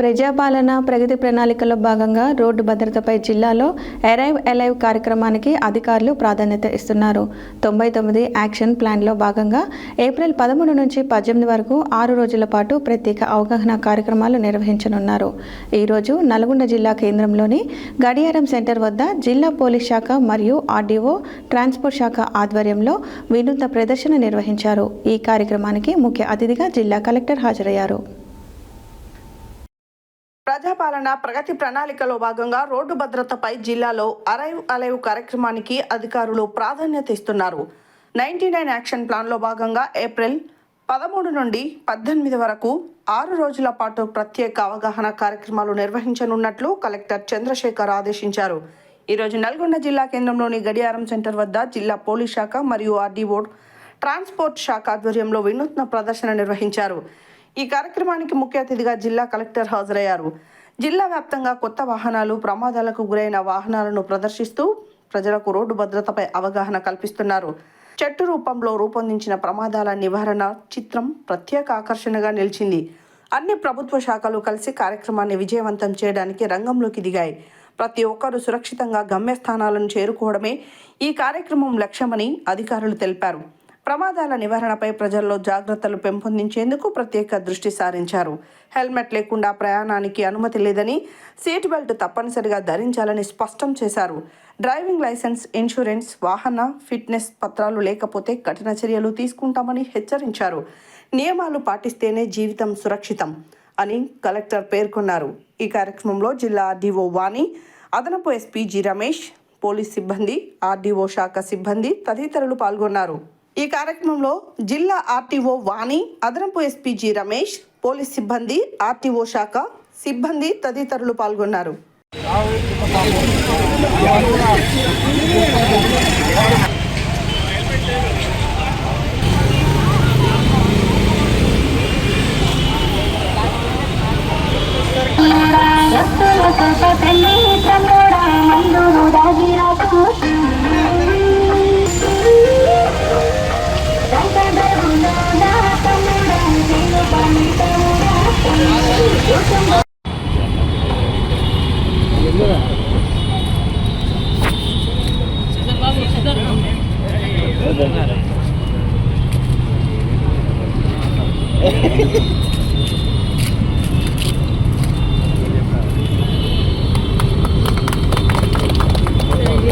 ప్రజాపాలన ప్రగతి ప్రణాళికలో భాగంగా రోడ్డు భద్రతపై జిల్లాలో అరైవ్ అలైవ్ కార్యక్రమానికి అధికారులు ప్రాధాన్యత ఇస్తున్నారు. 99 యాక్షన్ ప్లాన్లో భాగంగా ఏప్రిల్ 13 నుంచి 18 వరకు 6 రోజుల పాటు ప్రత్యేక అవగాహన కార్యక్రమాలు నిర్వహించనున్నారు. ఈరోజు నల్గొండ జిల్లా కేంద్రంలోని గడియారం సెంటర్ వద్ద జిల్లా పోలీస్ శాఖ మరియు ఆర్డీఓ ట్రాన్స్పోర్ట్ శాఖ ఆధ్వర్యంలో వినూత్న ప్రదర్శన నిర్వహించారు. ఈ కార్యక్రమానికి ముఖ్య అతిథిగా జిల్లా కలెక్టర్ హాజరయ్యారు. ప్రజాపాలన ప్రగతి ప్రణాళికలో భాగంగా రోడ్డు భద్రతపై జిల్లాలో అరైవ్ అలైవ్ కార్యక్రమానికి అధికారులు ప్రాధాన్యత ఇస్తున్నారు. 99 యాక్షన్ ప్లాన్లో భాగంగా ఏప్రిల్ 13 నుండి 18 వరకు 6 రోజుల పాటు ప్రత్యేక అవగాహన కార్యక్రమాలు నిర్వహించనున్నట్లు కలెక్టర్ చంద్రశేఖర్ ఆదేశించారు. ఈరోజు నల్గొండ జిల్లా కేంద్రంలోని గడియారం సెంటర్ వద్ద జిల్లా పోలీస్ శాఖ మరియు ఆర్డీఓ ట్రాన్స్పోర్ట్ శాఖ ఆధ్వర్యంలో వినూత్న ప్రదర్శన నిర్వహించారు. ఈ కార్యక్రమానికి ముఖ్య అతిథిగా జిల్లా కలెక్టర్ హాజరయ్యారు. జిల్లా వ్యాప్తంగా కొత్త వాహనాలు, ప్రమాదాలకు గురైన వాహనాలను ప్రదర్శిస్తూ ప్రజలకు రోడ్డు భద్రతపై అవగాహన కల్పిస్తున్నారు. చెట్టు రూపంలో రూపొందించిన ప్రమాదాల నివారణ చిత్రం ప్రత్యేక ఆకర్షణగా నిలిచింది. అన్ని ప్రభుత్వ శాఖలు కలిసి కార్యక్రమాన్ని విజయవంతం చేయడానికి రంగంలోకి దిగాయి. ప్రతి ఒక్కరూ సురక్షితంగా గమ్యస్థానాలను చేరుకోవడమే ఈ కార్యక్రమం లక్ష్యమని అధికారులు తెలిపారు. ప్రమాదాల నివారణపై ప్రజల్లో జాగ్రత్తలు పెంపొందించేందుకు ప్రత్యేక దృష్టి సారించారు. హెల్మెట్ లేకుండా ప్రయాణానికి అనుమతి లేదని, సీట్ బెల్ట్ తప్పనిసరిగా ధరించాలని స్పష్టం చేశారు. డ్రైవింగ్ లైసెన్స్, ఇన్సూరెన్స్, వాహన ఫిట్నెస్ పత్రాలు లేకపోతే కఠిన చర్యలు తీసుకుంటామని హెచ్చరించారు. నియమాలు పాటిస్తేనే జీవితం సురక్షితం అని కలెక్టర్ పేర్కొన్నారు. ఈ కార్యక్రమంలో జిల్లా ఆర్డీఓ వాణి, అదనపు ఎస్పీ జి రమేష్, పోలీస్ సిబ్బంది, ఆర్డీఓ శాఖ సిబ్బంది తదితరులు పాల్గొన్నారు. ఈ కార్యక్రమంలో జిల్లా ఆర్టీఓ వాణి, అదనపు ఎస్పీ జి రమేష్, పోలీస్ సిబ్బంది, ఆర్టీఓ శాఖ సిబ్బంది తదితరులు పాల్గొన్నారు.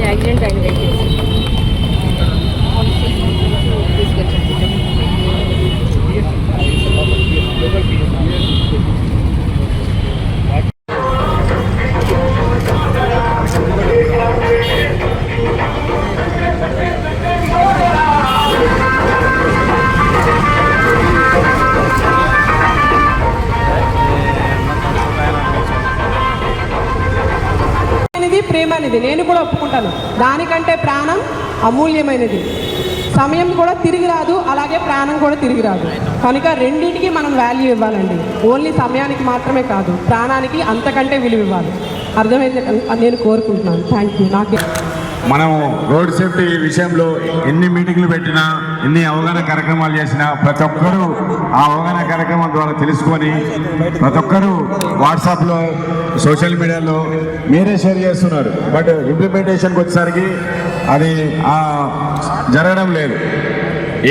యాక్సిడెంట్ అయింది. ప్రేమ అనేది నేను కూడా ఒప్పుకుంటాను. దానికంటే ప్రాణం అమూల్యమైనది. సమయం కూడా తిరిగి రాదు, అలాగే ప్రాణం కూడా తిరిగి రాదు. కనుక రెండింటికి మనం వాల్యూ ఇవ్వాలండి. ఓన్లీ సమయానికి మాత్రమే కాదు, ప్రాణానికి అంతకంటే విలువ ఇవ్వాలి. అర్థమైంది నేను కోరుకుంటున్నాను. Thank you. నాకు మనం రోడ్ సేఫ్టీ విషయంలో ఎన్ని మీటింగ్లు పెట్టినా, ఎన్ని అవగాహన కార్యక్రమాలు చేసినా ప్రతి ఒక్కరూ ఆ అవగాహన కార్యక్రమం ద్వారా తెలుసుకొని ప్రతి ఒక్కరూ వాట్సాప్లో, సోషల్ మీడియాలో మీరే షేర్ చేస్తున్నారు. బట్ ఇంప్లిమెంటేషన్కి వచ్చేసరికి అది జరగడం లేదు.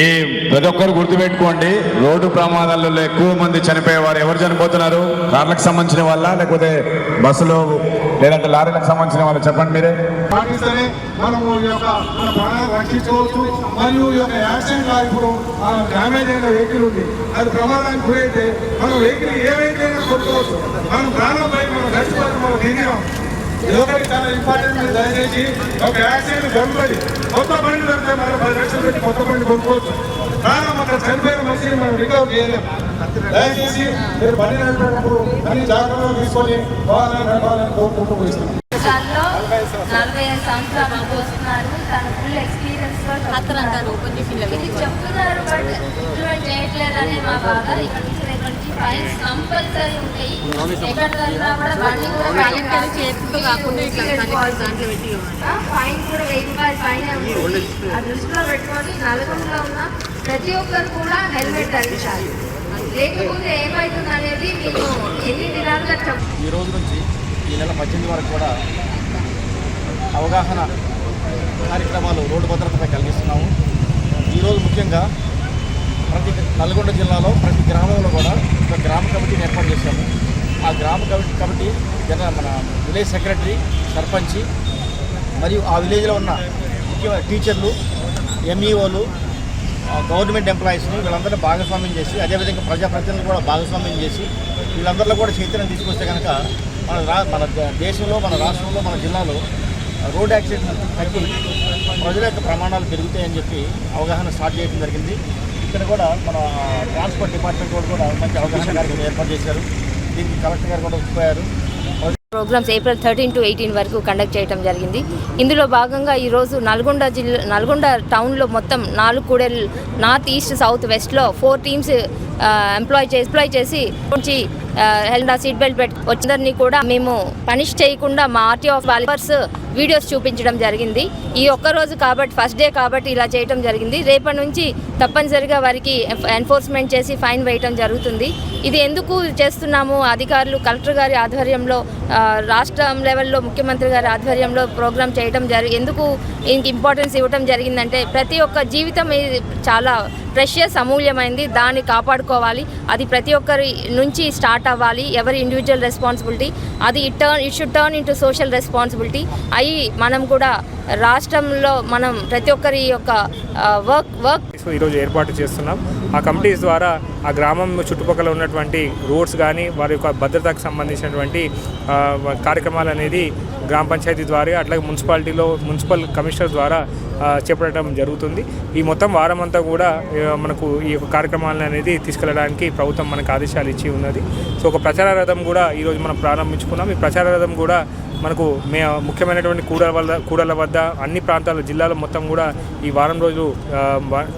ఈ ప్రతి ఒక్కరు గుర్తుపెట్టుకోండి, రోడ్డు ప్రమాదాలలో ఎక్కువ మంది చనిపోయేవారు ఎవరు చనిపోతున్నారు? కార్లకు సంబంధించిన వాళ్ళ, లేకపోతే బస్సులో లేదంటే లారీలకు సంబంధించిన వాళ్ళు? చెప్పండి మీరే. పాటిస్తేనే మనము మన ప్రాణాలు రక్షించుకోవచ్చు. మరియు ఈ యొక్క యాక్సిడెంట్ ఇప్పుడు డ్యామేజ్ అయిన వెహికల్ ఉంది, అది ప్రమాదానికి గురైతే మనం వెహికల్ ఏ వెహికల్ అయినా కొట్టుకోవచ్చు. మనం ప్రాణంపై మనం రక్షించుకోవచ్చు. మనం దిగాం. ఇదొకటి చాలా ఇంపార్టెంట్. దయచేసి ఒక యాక్సిడెంట్ జరుగుతుంది, కొత్త బండి దొరికితే మనం 10 లక్షలు పెట్టి కొత్త బండి కొనుక్కోవచ్చు. ప్రాణం అక్కడ చనిపోయిన మనిషిని మనం రికవర్ చేయలేము. దయచేసి మీరు బండి నడిపేటప్పుడు అన్ని జాగ్రత్తలు తీసుకొని వాహనాలు నడపాలని కోరుకుంటూ పోయిస్తున్నాం. 45 సంవత్సరాలు వస్తున్నారు. తన ఫుల్ ఎక్స్పీరియన్స్ ఇది చెప్తున్నారు, బట్ ఇంప్లిమెంట్ చేయట్లేదని మా బాధ. ఇక్కడ నుంచి ఫైన్స్ కంపల్సరీ ఉంటాయి. ఎక్కడ వెళ్ళినా కూడా బండి కూడా చేతితో కాకుండా ఫైన్ కూడా 1000 రూపాయలు ఫైన్ ఉంటుంది. ఆ దృష్టిలో పెట్టుకొని నల్గొండలో ఉన్న ప్రతి ఒక్కరు కూడా హెల్మెట్ ధరించాలి. లేకపోతే ఏమవుతుంది అనేది మీకు ఎన్ని విధాలుగా ఈ రోజు నుంచి ఈ నెల 18 వరకు కూడా అవగాహన కార్యక్రమాలు రోడ్డు భద్రతపై కలిగిస్తున్నాము. ఈరోజు ముఖ్యంగా ప్రతి నల్గొండ జిల్లాలో ప్రతి గ్రామంలో కూడా ఒక గ్రామ కమిటీని ఏర్పాటు చేశాము. ఆ గ్రామ కమిటీ మన విలేజ్ సెక్రటరీ, సర్పంచి మరియు ఆ విలేజ్లో ఉన్న ముఖ్యమైన టీచర్లు, ఎంఈఓలు, గవర్నమెంట్ ఎంప్లాయీస్ని వీళ్ళందరినీ భాగస్వామ్యం చేసి, అదేవిధంగా ప్రజాప్రతినిధులు కూడా భాగస్వామ్యం చేసి వీళ్ళందరిలో కూడా చైతన్యం తీసుకొస్తే కనుక మన దేశంలో, మన రాష్ట్రంలో, మన జిల్లాలో రోడ్ యాక్సిడెంట్ తగ్గి ప్రజల యొక్క ప్రమాణాలు పెరుగుతాయని చెప్పి అవగాహన స్టార్ట్ చేయడం జరిగింది. ఇక్కడ కూడా మన ట్రాన్స్పోర్ట్ డిపార్ట్మెంట్ కూడా మంచి అవగాహన కార్యక్రమం ఏర్పాటు చేశారు. దీనికి కలెక్టర్ గారు కూడా ఒప్పుకోయారు. ప్రోగ్రామ్స్ ఏప్రిల్ 13 to 18 వరకు కండక్ట్ చేయడం జరిగింది. ఇందులో భాగంగా ఈరోజు నల్గొండ టౌన్లో మొత్తం 4 కూడలు, నార్త్, ఈస్ట్, సౌత్, వెస్ట్లో 4 టీమ్స్ ఎంప్లాయ్ చేసి నుంచి హెల్మెట్, సీట్ బెల్ట్ వచ్చిందరినీ కూడా మేము పనిష్ చేయకుండా మా ఆర్టీ ఆఫ్ వాలంటీర్స్ వీడియోస్ చూపించడం జరిగింది. ఈ ఒక్కరోజు కాబట్టి, ఫస్ట్ డే కాబట్టి ఇలా చేయడం జరిగింది. రేపటి నుంచి తప్పనిసరిగా వారికి ఎన్ఫోర్స్మెంట్ చేసి ఫైన్ వేయటం జరుగుతుంది. ఇది ఎందుకు చేస్తున్నాము? అధికారులు కలెక్టర్ గారి ఆధ్వర్యంలో, రాష్ట్రం లెవెల్లో ముఖ్యమంత్రి గారి ఆధ్వర్యంలో ప్రోగ్రామ్ చేయడం ఎందుకు ఇంపార్టెన్స్ ఇవ్వడం జరిగిందంటే, ప్రతి ఒక్క జీవితం చాలా ప్రెషియస్, అమూల్యమైంది. దాన్ని కాపాడుకోవాలి. అది ప్రతి ఒక్కరి నుంచి స్టార్ట్ అవ్వాలి. ఎవరి ఇండివిజువల్ రెస్పాన్సిబిలిటీ అది. It should turn into social responsibility అయ్యి మనం కూడా రాష్ట్రంలో మనం ప్రతి ఒక్కరి యొక్క వర్క్ ఈరోజు ఏర్పాటు చేస్తున్నాం. ఆ కమిటీస్ ద్వారా ఆ గ్రామం చుట్టుపక్కల ఉన్నటువంటి రోడ్స్ కానీ వారి యొక్క భద్రతకు సంబంధించినటువంటి కార్యక్రమాలు అనేది గ్రామ పంచాయతీ ద్వారా, అట్లాగే మున్సిపల్ కమిషనర్ ద్వారా చేపట్టడం జరుగుతుంది. ఈ మొత్తం వారం అంతా కూడా మనకు ఈ యొక్క కార్యక్రమాలను అనేది తీసుకెళ్ళడానికి ప్రభుత్వం మనకు ఆదేశాలు ఇచ్చి ఉన్నది. సో ఒక ప్రచార రథం కూడా ఈరోజు మనం ప్రారంభించుకున్నాం. ఈ ప్రచార రథం కూడా మనకు ముఖ్యమైనటువంటి కూడల వద్ద అన్ని ప్రాంతాల జిల్లాలో మొత్తం కూడా ఈ వారం రోజులు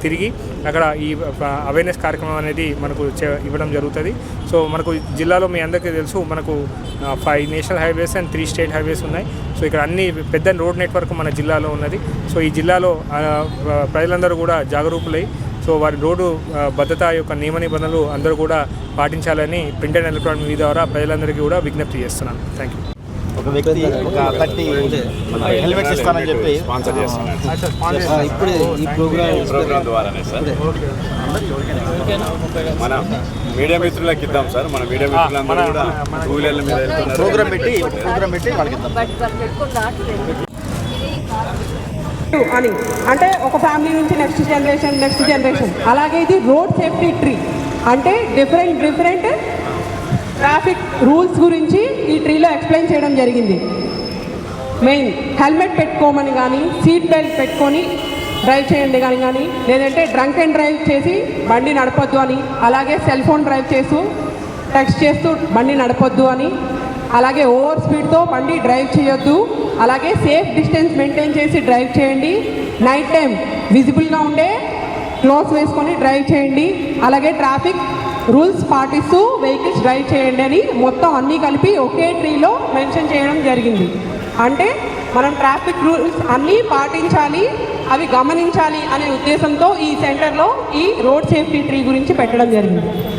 తిరిగి అక్కడ ఈ అవేర్నెస్ కార్యక్రమం అనేది మనకు ఇవ్వడం జరుగుతుంది. సో మనకు జిల్లాలో మీ అందరికీ తెలుసు, మనకు 5 national highways and 3 state highways ఉన్నాయి. సో ఇక్కడ అన్ని పెద్ద రోడ్ నెట్వర్క్ మన జిల్లాలో ఉన్నది. సో ఈ జిల్లాలో ప్రజలందరూ కూడా జాగరూకులై సో వారి రోడ్డు భద్రత యొక్క నియమ నిబంధనలు అందరూ కూడా పాటించాలని ప్రింట్ అండ్ ఎలక్ట్రానిక్ మీడియా ద్వారా ప్రజలందరికీ కూడా విజ్ఞప్తి చేస్తున్నాను. Thank you. ఒక వ్యక్తి ఒక 30 హెల్మెట్స్ ఇస్తానని చెప్పి స్పాన్సర్ చేస్తున్నాను. ఇప్పుడు ఈ ప్రోగ్రామ్ ద్వారానే సార్ మన మీడియా మిత్రులకు ఇద్దాం సార్. మన మీడియా మిత్రులందరూ కూడా 2 వీలర్ల మీద వెళ్తున్నారు. ప్రోగ్రామ్ పెట్టి వాళ్ళకి ఇద్దాం అని. అంటే ఒక ఫ్యామిలీ నుంచి నెక్స్ట్ జనరేషన్. అలాగే ఇది రోడ్ సేఫ్టీ ట్రీ అంటే డిఫరెంట్ ట్రాఫిక్ రూల్స్ గురించి ఈ ట్రీలో ఎక్స్ప్లెయిన్ చేయడం జరిగింది. మెయిన్ హెల్మెట్ పెట్టుకోమని కానీ, సీట్ బెల్ట్ పెట్టుకొని డ్రైవ్ చేయండి కానీ, లేదంటే డ్రంక్ అండ్ డ్రైవ్ చేసి బండి నడపొద్దు అని, అలాగే సెల్ ఫోన్ డ్రైవ్ చేస్తూ టెక్స్ట్ చేస్తూ బండి నడపొద్దు అని, అలాగే ఓవర్ స్పీడ్తో బండి డ్రైవ్ చేయొద్దు, అలాగే సేఫ్ డిస్టెన్స్ మెయింటైన్ చేసి డ్రైవ్ చేయండి, నైట్ టైం విజిబుల్గా ఉండే క్లోత్స్ వేసుకొని డ్రైవ్ చేయండి, అలాగే ట్రాఫిక్ రూల్స్ పాటిస్తూ వెహికల్స్ డ్రైవ్ చేయండి అని మొత్తం అన్నీ కలిపి ఒకే ట్రీలో మెన్షన్ చేయడం జరిగింది. అంటే మనం ట్రాఫిక్ రూల్స్ అన్నీ పాటించాలి, అవి గమనించాలి అనే ఉద్దేశంతో ఈ సెంటర్లో ఈ రోడ్ సేఫ్టీ ట్రీ గురించి పెట్టడం జరిగింది.